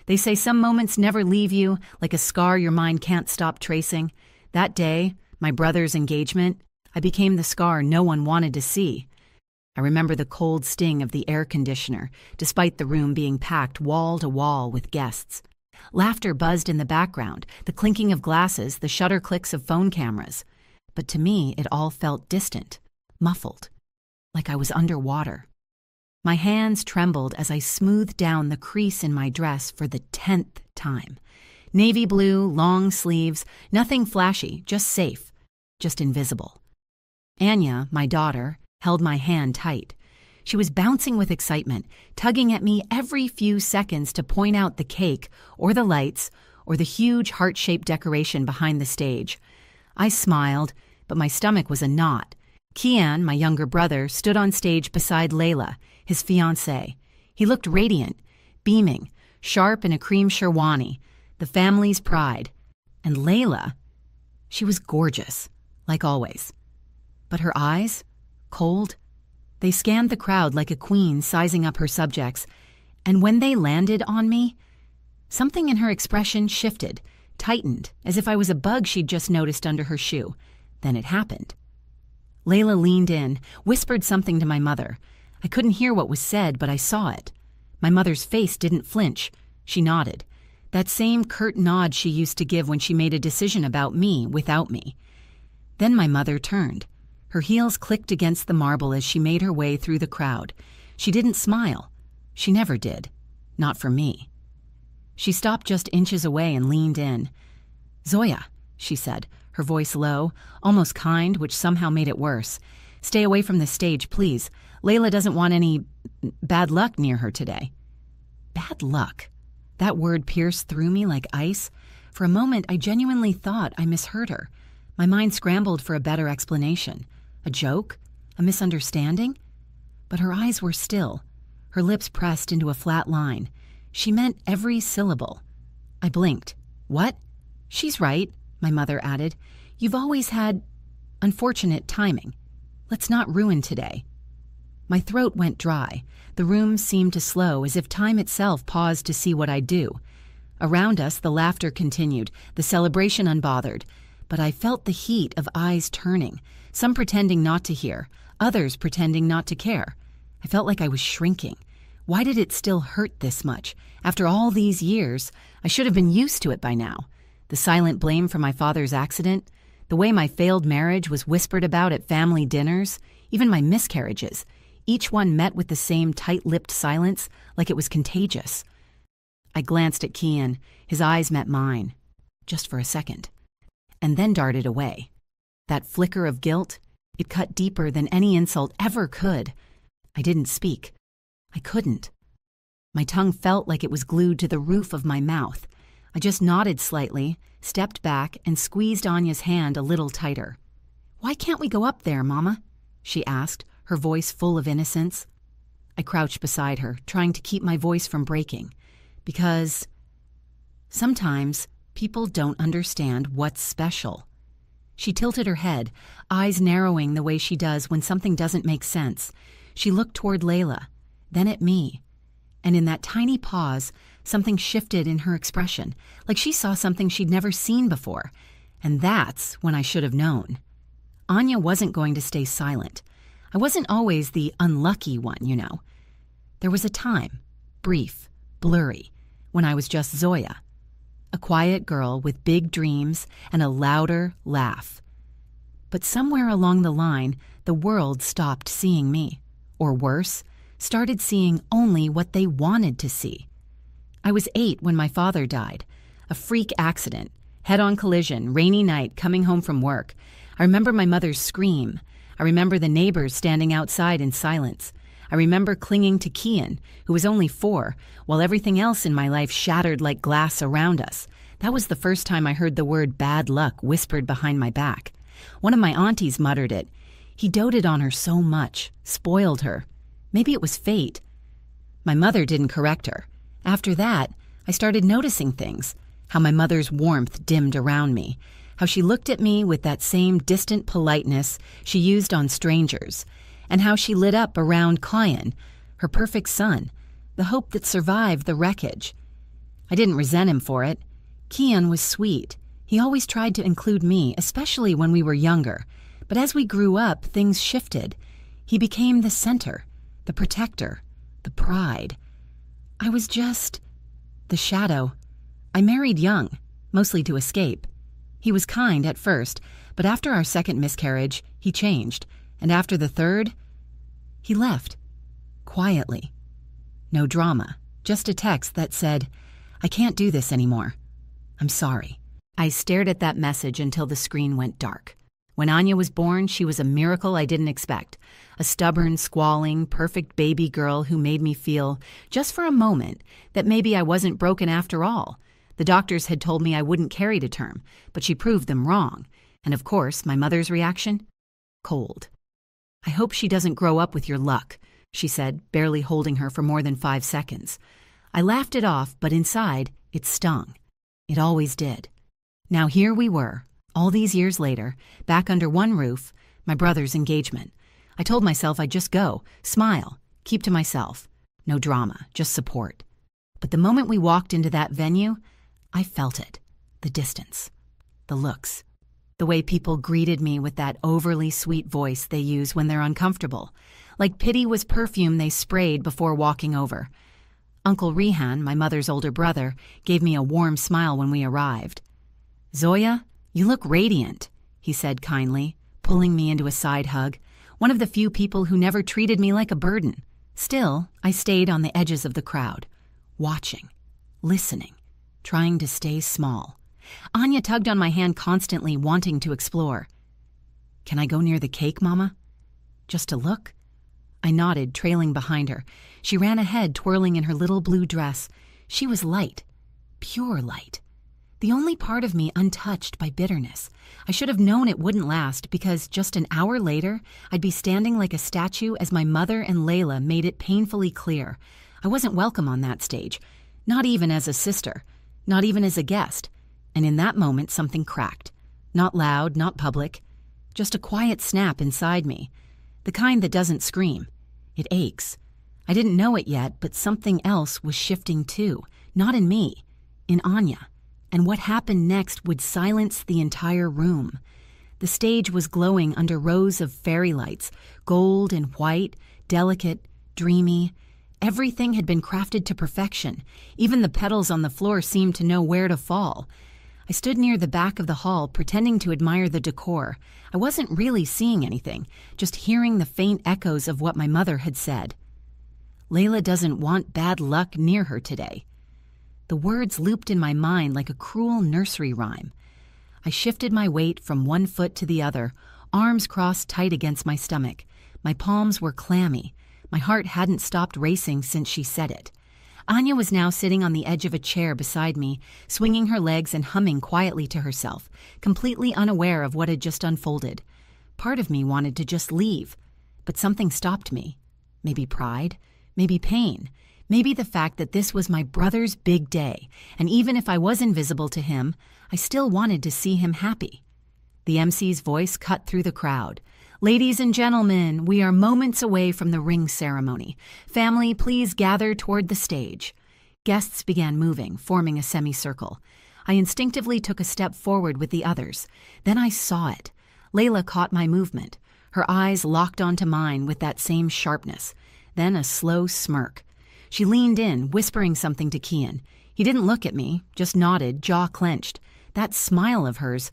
They say some moments never leave you, like a scar your mind can't stop tracing. That day, my brother's engagement, I became the scar no one wanted to see. I remember the cold sting of the air conditioner, despite the room being packed wall to wall with guests. Laughter buzzed in the background, the clinking of glasses, the shutter clicks of phone cameras. But to me, it all felt distant, muffled, like I was underwater. My hands trembled as I smoothed down the crease in my dress for the 10th time. Navy blue, long sleeves, nothing flashy, just safe, just invisible. Anya, my daughter, held my hand tight. She was bouncing with excitement, tugging at me every few seconds to point out the cake or the lights or the huge heart-shaped decoration behind the stage. I smiled, but my stomach was a knot. Kian, my younger brother, stood on stage beside Layla, his fiancée. He looked radiant, beaming, sharp in a cream sherwani, the family's pride. And Layla, she was gorgeous, like always. But her eyes, cold, they scanned the crowd like a queen sizing up her subjects, and when they landed on me, something in her expression shifted, tightened, as if I was a bug she'd just noticed under her shoe. Then it happened. Layla leaned in, whispered something to my mother. I couldn't hear what was said, but I saw it. My mother's face didn't flinch. She nodded. That same curt nod she used to give when she made a decision about me without me. Then my mother turned. Her heels clicked against the marble as she made her way through the crowd. She didn't smile. She never did. Not for me. She stopped just inches away and leaned in. "Zoya," she said, her voice low, almost kind, which somehow made it worse. "Stay away from the stage, please. Layla doesn't want any bad luck near her today." Bad luck? That word pierced through me like ice. For a moment, I genuinely thought I misheard her. My mind scrambled for a better explanation. A joke? A misunderstanding? But her eyes were still, her lips pressed into a flat line. She meant every syllable. I blinked. "What?" "She's right," my mother added. "You've always had unfortunate timing. Let's not ruin today." My throat went dry. The room seemed to slow, as if time itself paused to see what I'd do. Around us, the laughter continued, the celebration unbothered. But I felt the heat of eyes turning, some pretending not to hear, others pretending not to care. I felt like I was shrinking. Why did it still hurt this much? After all these years, I should have been used to it by now. The silent blame for my father's accident, the way my failed marriage was whispered about at family dinners, even my miscarriages, each one met with the same tight-lipped silence, like it was contagious. I glanced at Kian. His eyes met mine, just for a second, and then darted away. That flicker of guilt, it cut deeper than any insult ever could. I didn't speak. I couldn't. My tongue felt like it was glued to the roof of my mouth. I just nodded slightly, stepped back, and squeezed Anya's hand a little tighter. "Why can't we go up there, Mama?" she asked, her voice full of innocence. I crouched beside her, trying to keep my voice from breaking. Because sometimes people don't understand what's special. She tilted her head, eyes narrowing the way she does when something doesn't make sense. She looked toward Layla, then at me. And in that tiny pause, something shifted in her expression, like she saw something she'd never seen before. And that's when I should have known. Anya wasn't going to stay silent. I wasn't always the unlucky one, you know. There was a time, brief, blurry, when I was just Zoya. A quiet girl with big dreams and a louder laugh. But somewhere along the line, the world stopped seeing me. Or worse, started seeing only what they wanted to see. I was 8 when my father died. A freak accident, head-on collision, rainy night, coming home from work. I remember my mother's scream. I remember the neighbors standing outside in silence. I remember clinging to Kian, who was only 4, while everything else in my life shattered like glass around us. That was the first time I heard the word bad luck whispered behind my back. One of my aunties muttered it. He doted on her so much, spoiled her. Maybe it was fate. My mother didn't correct her. After that, I started noticing things. How my mother's warmth dimmed around me. How she looked at me with that same distant politeness she used on strangers. And how she lit up around Kian, her perfect son, the hope that survived the wreckage. I didn't resent him for it. Kian was sweet. He always tried to include me, especially when we were younger. But as we grew up, things shifted. He became the center, the protector, the pride. I was just the shadow. I married young, mostly to escape. He was kind at first, but after our second miscarriage, he changed, and after the third, he left. Quietly. No drama, just a text that said, "I can't do this anymore. I'm sorry." I stared at that message until the screen went dark. When Anya was born, she was a miracle I didn't expect. A stubborn, squalling, perfect baby girl who made me feel, just for a moment, that maybe I wasn't broken after all. The doctors had told me I wouldn't carry to term, but she proved them wrong. And of course, my mother's reaction? Cold. "I hope she doesn't grow up with your luck," she said, barely holding her for more than 5 seconds. I laughed it off, but inside, it stung. It always did. Now here we were, all these years later, back under one roof, my brother's engagement. I told myself I'd just go, smile, keep to myself. No drama, just support. But the moment we walked into that venue, I felt it. The distance. The looks. The way people greeted me with that overly sweet voice they use when they're uncomfortable. Like pity was perfume they sprayed before walking over. Uncle Rehan, my mother's older brother, gave me a warm smile when we arrived. "Zoya, you look radiant," he said kindly, pulling me into a side hug, one of the few people who never treated me like a burden. Still, I stayed on the edges of the crowd, watching, listening, trying to stay small. Anya tugged on my hand constantly, wanting to explore. "Can I go near the cake, Mama? Just to look?" I nodded, trailing behind her. She ran ahead, twirling in her little blue dress. She was light, pure light. The only part of me untouched by bitterness. I should have known it wouldn't last because just an hour later, I'd be standing like a statue as my mother and Layla made it painfully clear. I wasn't welcome on that stage, not even as a sister, not even as a guest. And in that moment, something cracked. Not loud, not public, just a quiet snap inside me. The kind that doesn't scream. It aches. I didn't know it yet, but something else was shifting too. Not in me, in Anya. And what happened next would silence the entire room. The stage was glowing under rows of fairy lights, gold and white, delicate, dreamy. Everything had been crafted to perfection. Even the petals on the floor seemed to know where to fall. I stood near the back of the hall, pretending to admire the decor. I wasn't really seeing anything, just hearing the faint echoes of what my mother had said. "Layla doesn't want bad luck near her today." The words looped in my mind like a cruel nursery rhyme. I shifted my weight from one foot to the other, arms crossed tight against my stomach. My palms were clammy. My heart hadn't stopped racing since she said it. Anya was now sitting on the edge of a chair beside me, swinging her legs and humming quietly to herself, completely unaware of what had just unfolded. Part of me wanted to just leave, but something stopped me. Maybe pride, maybe pain, maybe the fact that this was my brother's big day, and even if I was invisible to him, I still wanted to see him happy. The MC's voice cut through the crowd. "Ladies and gentlemen, we are moments away from the ring ceremony. Family, please gather toward the stage." Guests began moving, forming a semicircle. I instinctively took a step forward with the others. Then I saw it. Layla caught my movement. Her eyes locked onto mine with that same sharpness. Then a slow smirk. She leaned in, whispering something to Kian. He didn't look at me, just nodded, jaw clenched. That smile of hers,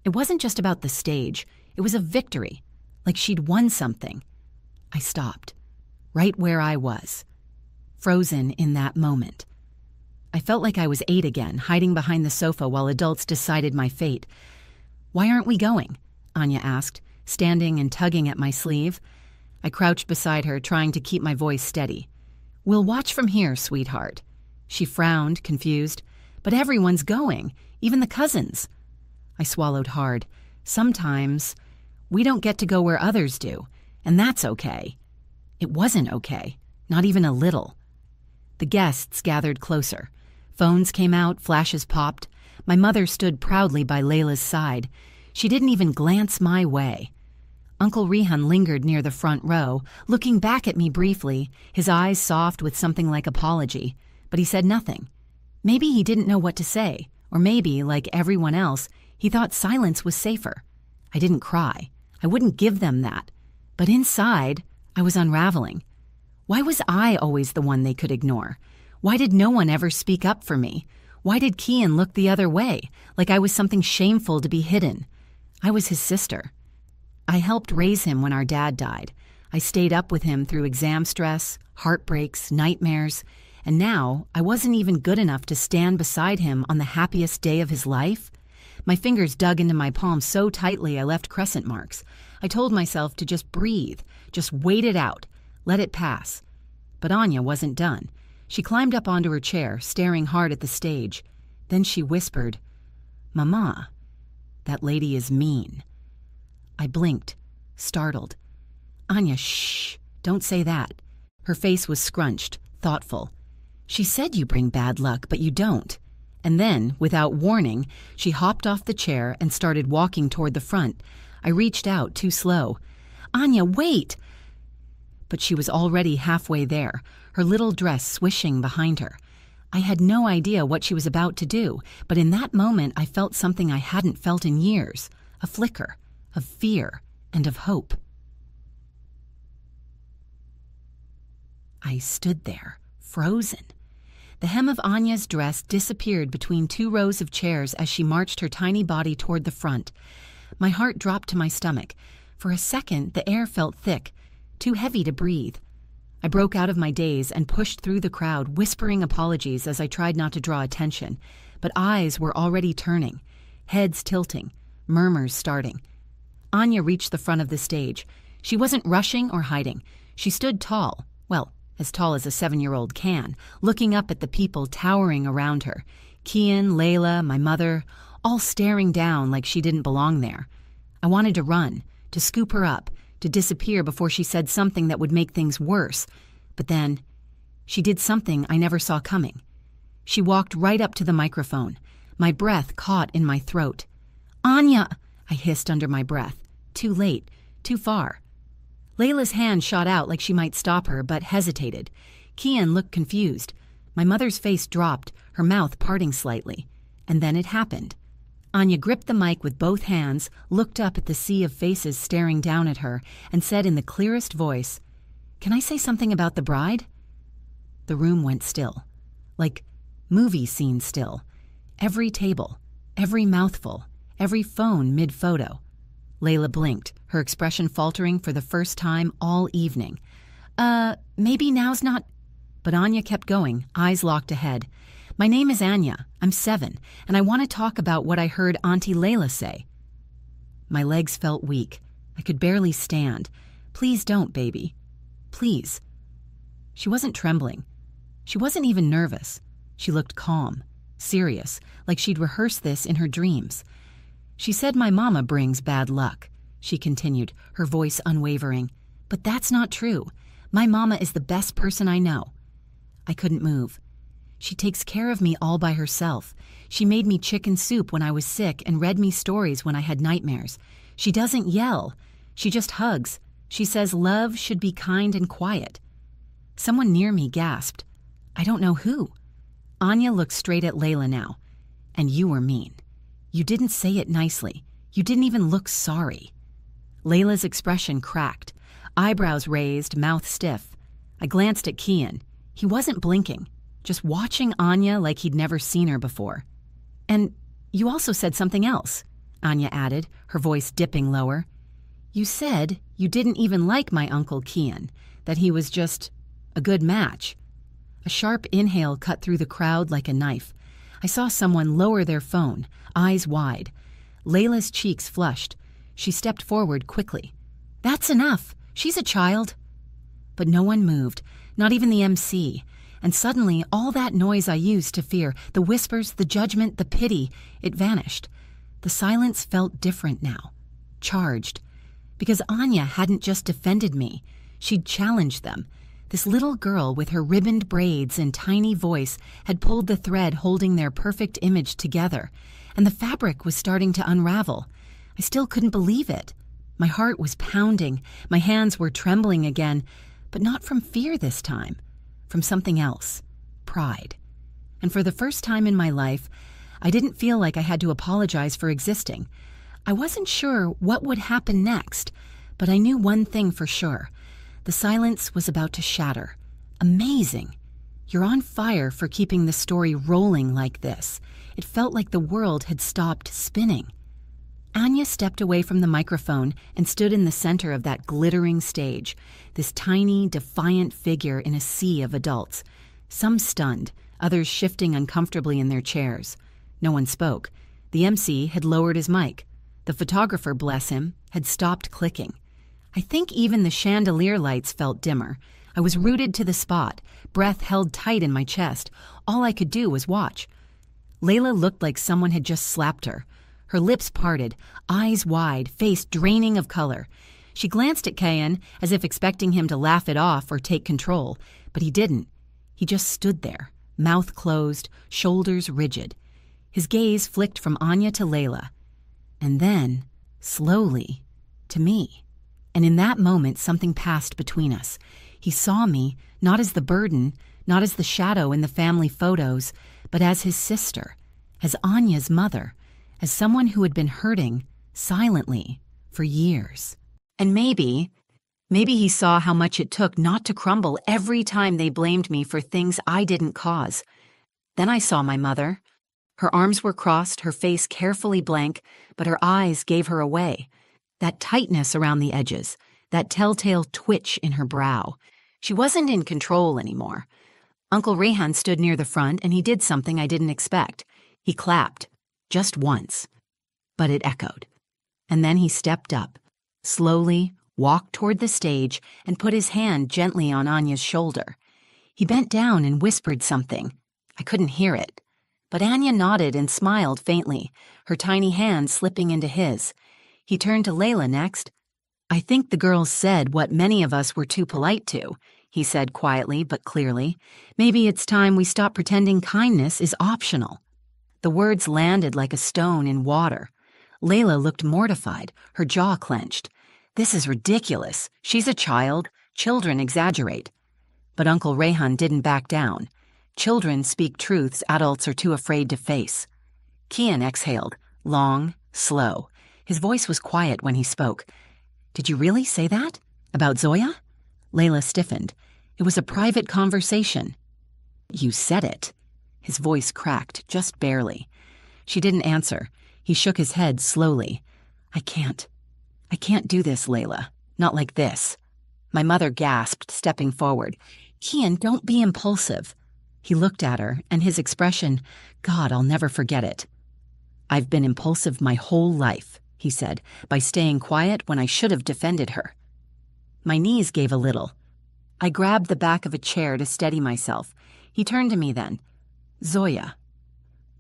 it wasn't just about the stage. It was a victory. Like she'd won something. I stopped, right where I was, frozen in that moment. I felt like I was 8 again, hiding behind the sofa while adults decided my fate. "Why aren't we going?" Anya asked, standing and tugging at my sleeve. I crouched beside her, trying to keep my voice steady. "We'll watch from here, sweetheart." She frowned, confused. "But everyone's going, even the cousins." I swallowed hard. Sometimes we don't get to go where others do, and that's okay. It wasn't okay, not even a little. The guests gathered closer. Phones came out, flashes popped. My mother stood proudly by Layla's side. She didn't even glance my way. Uncle Rehan lingered near the front row, looking back at me briefly, his eyes soft with something like apology, but he said nothing. Maybe he didn't know what to say, or maybe, like everyone else, he thought silence was safer. I didn't cry. I wouldn't give them that. But inside, I was unraveling. Why was I always the one they could ignore? Why did no one ever speak up for me? Why did Kian look the other way, like I was something shameful to be hidden? I was his sister. I helped raise him when our dad died. I stayed up with him through exam stress, heartbreaks, nightmares, and now I wasn't even good enough to stand beside him on the happiest day of his life. My fingers dug into my palm so tightly I left crescent marks. I told myself to just breathe, just wait it out, let it pass. But Anya wasn't done. She climbed up onto her chair, staring hard at the stage. Then she whispered, "Mama, that lady is mean." I blinked, startled. "Anya, shh, don't say that." Her face was scrunched, thoughtful. "She said you bring bad luck, but you don't." And then, without warning, she hopped off the chair and started walking toward the front. I reached out, too slow. "Anya, wait!" But she was already halfway there, her little dress swishing behind her. I had no idea what she was about to do, but in that moment I felt something I hadn't felt in years, a flicker of fear and of hope. I stood there, frozen. The hem of Anya's dress disappeared between two rows of chairs as she marched her tiny body toward the front. My heart dropped to my stomach. For a second, the air felt thick, too heavy to breathe. I broke out of my daze and pushed through the crowd, whispering apologies as I tried not to draw attention. But eyes were already turning, heads tilting, murmurs starting. Anya reached the front of the stage. She wasn't rushing or hiding. She stood tall, well, as tall as a 7-year-old can, looking up at the people towering around her. Kian, Layla, my mother, all staring down like she didn't belong there. I wanted to run, to scoop her up, to disappear before she said something that would make things worse. But then, she did something I never saw coming. She walked right up to the microphone. My breath caught in my throat. "Anya!" I hissed under my breath. Too late, too far. Layla's hand shot out like she might stop her, but hesitated. Kian looked confused. My mother's face dropped, her mouth parting slightly. And then it happened. Anya gripped the mic with both hands, looked up at the sea of faces staring down at her, and said in the clearest voice, "Can I say something about the bride?" The room went still, like movie scene still. Every table, every mouthful, every phone mid-photo. Layla blinked, her expression faltering for the first time all evening. Maybe now's not..." But Anya kept going, eyes locked ahead. "My name is Anya. I'm 7, and I want to talk about what I heard Auntie Layla say." My legs felt weak. I could barely stand. "Please don't, baby. Please." She wasn't trembling. She wasn't even nervous. She looked calm, serious, like she'd rehearsed this in her dreams. "She said my mama brings bad luck," she continued, her voice unwavering. "But that's not true. My mama is the best person I know." I couldn't move. "She takes care of me all by herself. She made me chicken soup when I was sick and read me stories when I had nightmares. She doesn't yell. She just hugs. She says love should be kind and quiet." Someone near me gasped. I don't know who. Anya looked straight at Layla now. "And you were mean. You didn't say it nicely. You didn't even look sorry." Layla's expression cracked, eyebrows raised, mouth stiff. I glanced at Kian. He wasn't blinking, just watching Anya like he'd never seen her before. "And you also said something else," Anya added, her voice dipping lower. "You said you didn't even like my Uncle Kian, that he was just a good match." A sharp inhale cut through the crowd like a knife. I saw someone lower their phone, eyes wide. Layla's cheeks flushed. She stepped forward quickly. "That's enough. She's a child." But no one moved, not even the MC. And suddenly, all that noise I used to fear, the whispers, the judgment, the pity, it vanished. The silence felt different now, charged. Because Anya hadn't just defended me. She'd challenged them. This little girl with her ribboned braids and tiny voice had pulled the thread holding their perfect image together, and the fabric was starting to unravel. I still couldn't believe it. My heart was pounding, my hands were trembling again, but not from fear this time, from something else, pride. And for the first time in my life, I didn't feel like I had to apologize for existing. I wasn't sure what would happen next, but I knew one thing for sure. The silence was about to shatter. Amazing. You're on fire for keeping the story rolling like this. It felt like the world had stopped spinning. Anya stepped away from the microphone and stood in the center of that glittering stage, this tiny, defiant figure in a sea of adults. Some stunned, others shifting uncomfortably in their chairs. No one spoke. The MC had lowered his mic. The photographer, bless him, had stopped clicking. I think even the chandelier lights felt dimmer. I was rooted to the spot, breath held tight in my chest. All I could do was watch. Layla looked like someone had just slapped her. Her lips parted, eyes wide, face draining of color. She glanced at Kian as if expecting him to laugh it off or take control, but he didn't. He just stood there, mouth closed, shoulders rigid. His gaze flicked from Anya to Layla, and then, slowly, to me. And in that moment, something passed between us. He saw me, not as the burden, not as the shadow in the family photos, but as his sister, as Anya's mother, as someone who had been hurting, silently, for years. And maybe he saw how much it took not to crumble every time they blamed me for things I didn't cause. Then I saw my mother. Her arms were crossed, her face carefully blank, but her eyes gave her away. That tightness around the edges, that telltale twitch in her brow. She wasn't in control anymore. Uncle Rehan stood near the front and he did something I didn't expect. He clapped, just once, but it echoed. And then he stepped up, slowly walked toward the stage and put his hand gently on Anya's shoulder. He bent down and whispered something. I couldn't hear it, but Anya nodded and smiled faintly, her tiny hand slipping into his. He turned to Layla next. I think the girls said what many of us were too polite to, he said quietly but clearly. Maybe it's time we stop pretending kindness is optional. The words landed like a stone in water. Layla looked mortified, her jaw clenched. This is ridiculous. She's a child. Children exaggerate. But Uncle Rehan didn't back down. Children speak truths adults are too afraid to face. Kian exhaled, long, slow. His voice was quiet when he spoke. Did you really say that? About Zoya? Layla stiffened. It was a private conversation. You said it. His voice cracked, just barely. She didn't answer. He shook his head slowly. I can't do this, Layla. Not like this. My mother gasped, stepping forward. Kian, don't be impulsive. He looked at her, and his expression, God, I'll never forget it. I've been impulsive my whole life, he said, by staying quiet when I should have defended her. My knees gave a little. I grabbed the back of a chair to steady myself. He turned to me then. Zoya,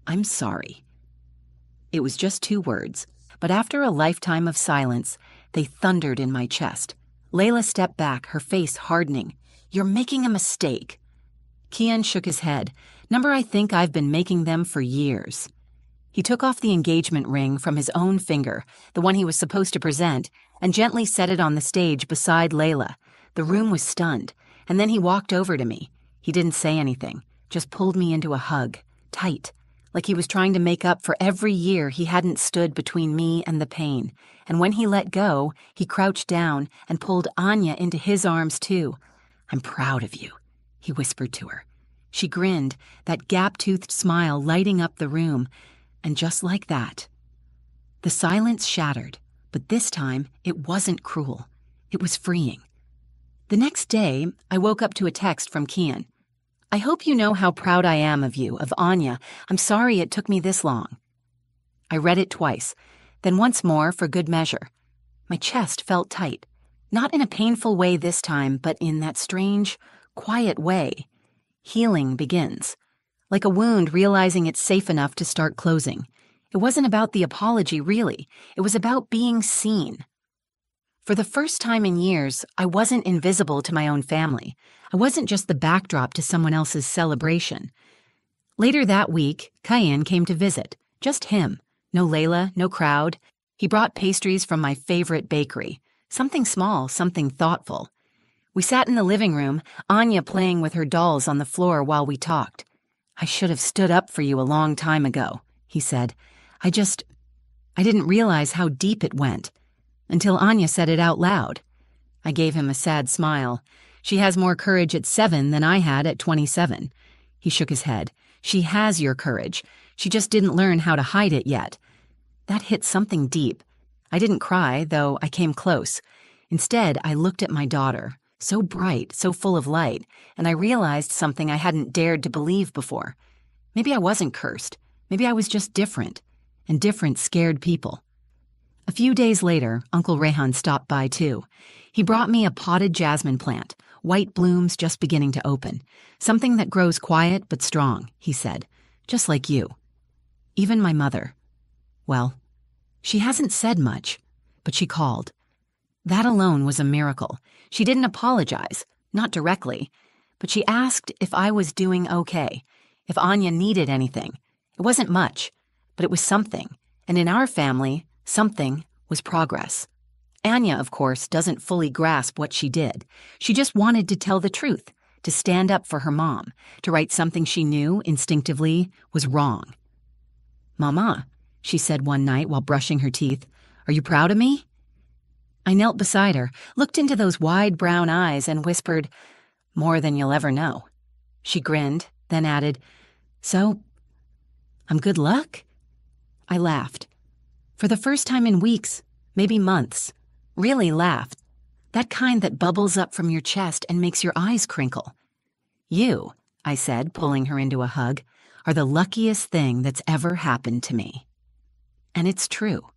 I'm sorry. It was just 2 words, but after a lifetime of silence, they thundered in my chest. Layla stepped back, her face hardening. You're making a mistake. Kian shook his head. Number, I think I've been making them for years. He took off the engagement ring from his own finger, the one he was supposed to present, and gently set it on the stage beside Layla. The room was stunned, and then he walked over to me. He didn't say anything, just pulled me into a hug, tight, like he was trying to make up for every year he hadn't stood between me and the pain. And when he let go, he crouched down and pulled Anya into his arms too. I'm proud of you, he whispered to her. She grinned, that gap-toothed smile lighting up the room, and just like that, the silence shattered, but this time it wasn't cruel. It was freeing. The next day, I woke up to a text from Kian. I hope you know how proud I am of you, of Anya. I'm sorry it took me this long. I read it twice, then once more for good measure. My chest felt tight, not in a painful way this time, but in that strange, quiet way. Healing begins. Like a wound realizing it's safe enough to start closing. It wasn't about the apology, really. It was about being seen. For the first time in years, I wasn't invisible to my own family. I wasn't just the backdrop to someone else's celebration. Later that week, Kian came to visit. Just him. No Layla, no crowd. He brought pastries from my favorite bakery. Something small, something thoughtful. We sat in the living room, Anya playing with her dolls on the floor while we talked. "I should have stood up for you a long time ago," he said. I didn't realize how deep it went until Anya said it out loud." I gave him a sad smile. "She has more courage at 7 than I had at 27. He shook his head. "She has your courage. She just didn't learn how to hide it yet." That hit something deep. I didn't cry, though I came close. Instead, I looked at my daughter, so bright, so full of light, and I realized something I hadn't dared to believe before. Maybe I wasn't cursed. Maybe I was just different, and different scared people. A few days later, Uncle Rehan stopped by too. He brought me a potted jasmine plant, white blooms just beginning to open. "Something that grows quiet but strong," he said, "just like you." Even my mother. Well, she hasn't said much, but she called. That alone was a miracle. She didn't apologize, not directly, but she asked if I was doing okay, if Anya needed anything. It wasn't much, but it was something, and in our family, something was progress. Anya, of course, doesn't fully grasp what she did. She just wanted to tell the truth, to stand up for her mom, to write something she knew instinctively was wrong. "Mama," she said one night while brushing her teeth, "are you proud of me?" I knelt beside her, looked into those wide brown eyes, and whispered, "More than you'll ever know." She grinned, then added, "So, I'm good luck?" I laughed. For the first time in weeks, maybe months, really laughed. That kind that bubbles up from your chest and makes your eyes crinkle. "You," I said, pulling her into a hug, "are the luckiest thing that's ever happened to me." And it's true.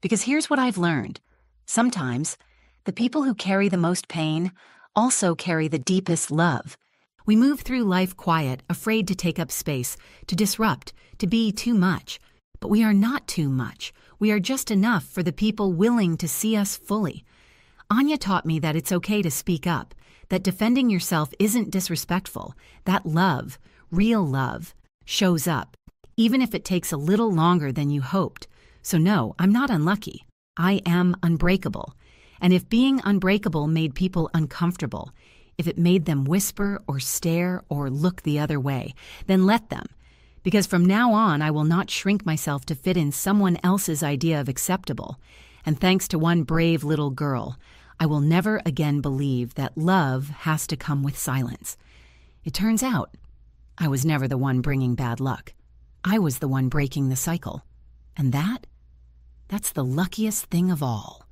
Because here's what I've learned. Sometimes, the people who carry the most pain also carry the deepest love. We move through life quiet, afraid to take up space, to disrupt, to be too much. But we are not too much. We are just enough for the people willing to see us fully. Anya taught me that it's okay to speak up, that defending yourself isn't disrespectful, that love, real love, shows up, even if it takes a little longer than you hoped. So no, I'm not unlucky. I am unbreakable. And if being unbreakable made people uncomfortable, if it made them whisper or stare or look the other way, then let them. Because from now on, I will not shrink myself to fit in someone else's idea of acceptable. And thanks to one brave little girl, I will never again believe that love has to come with silence. It turns out, I was never the one bringing bad luck. I was the one breaking the cycle. And that's the luckiest thing of all.